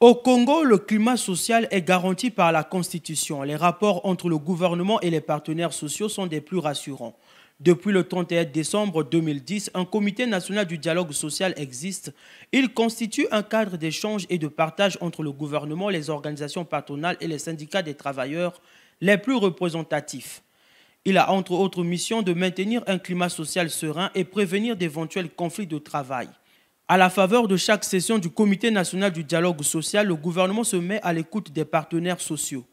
Au Congo, le climat social est garanti par la Constitution. Les rapports entre le gouvernement et les partenaires sociaux sont des plus rassurants. Depuis le 31 décembre 2010, un comité national du dialogue social existe. Il constitue un cadre d'échange et de partage entre le gouvernement, les organisations patronales et les syndicats des travailleurs les plus représentatifs. Il a entre autres mission de maintenir un climat social serein et prévenir d'éventuels conflits de travail. À la faveur de chaque session du Comité national du dialogue social, le gouvernement se met à l'écoute des partenaires sociaux.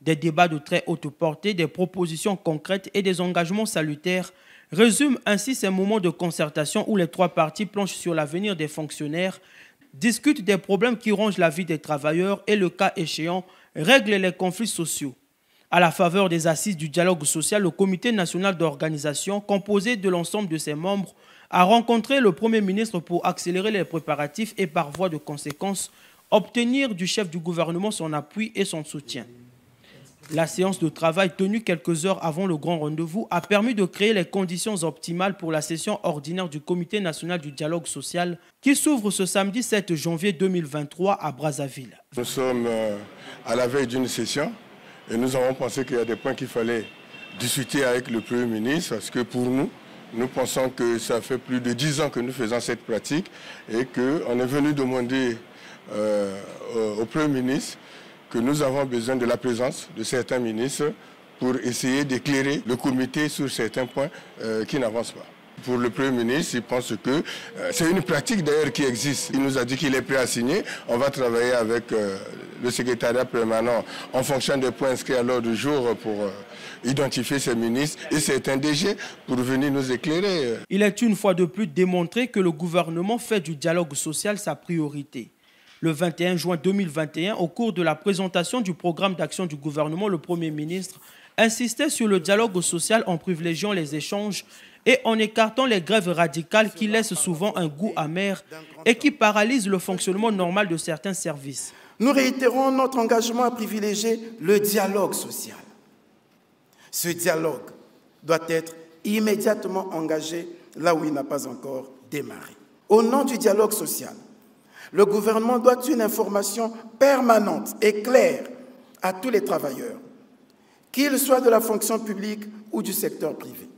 Des débats de très haute portée, des propositions concrètes et des engagements salutaires résument ainsi ces moments de concertation où les trois parties planchent sur l'avenir des fonctionnaires, discutent des problèmes qui rongent la vie des travailleurs et, le cas échéant, règlent les conflits sociaux. À la faveur des assises du dialogue social, le Comité national d'organisation, composé de l'ensemble de ses membres, a rencontré le Premier ministre pour accélérer les préparatifs et, par voie de conséquence, obtenir du chef du gouvernement son appui et son soutien. La séance de travail tenue quelques heures avant le grand rendez-vous a permis de créer les conditions optimales pour la session ordinaire du Comité national du dialogue social qui s'ouvre ce samedi 7 janvier 2023 à Brazzaville. Nous sommes à la veille d'une session et nous avons pensé qu'il y a des points qu'il fallait discuter avec le Premier ministre parce que pour nous pensons que ça fait plus de 10 ans que nous faisons cette pratique et qu'on est venu demander au Premier ministre que nous avons besoin de la présence de certains ministres pour essayer d'éclairer le comité sur certains points qui n'avancent pas. Pour le Premier ministre, il pense que c'est une pratique d'ailleurs qui existe. Il nous a dit qu'il est prêt à signer. On va travailler avec le secrétariat permanent en fonction des points inscrits à l'ordre du jour pour identifier ces ministres et certains DG pour venir nous éclairer. Il est une fois de plus démontré que le gouvernement fait du dialogue social sa priorité. Le 21 juin 2021, au cours de la présentation du programme d'action du gouvernement, le Premier ministre insistait sur le dialogue social en privilégiant les échanges et en écartant les grèves radicales qui laissent souvent un goût amer et qui paralysent le fonctionnement normal de certains services. Nous réitérons notre engagement à privilégier le dialogue social. Ce dialogue doit être immédiatement engagé là où il n'a pas encore démarré. Au nom du dialogue social, le gouvernement doit une information permanente et claire à tous les travailleurs, qu'ils soient de la fonction publique ou du secteur privé.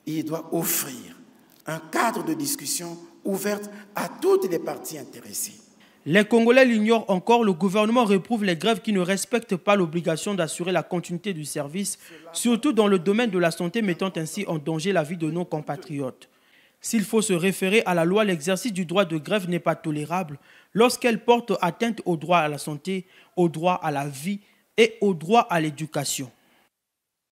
Il doit offrir un cadre de discussion ouvert à toutes les parties intéressées. Les Congolais l'ignorent encore, le gouvernement réprouve les grèves qui ne respectent pas l'obligation d'assurer la continuité du service, surtout dans le domaine de la santé, mettant ainsi en danger la vie de nos compatriotes. S'il faut se référer à la loi, l'exercice du droit de grève n'est pas tolérable lorsqu'elle porte atteinte au droit à la santé, au droit à la vie et au droit à l'éducation.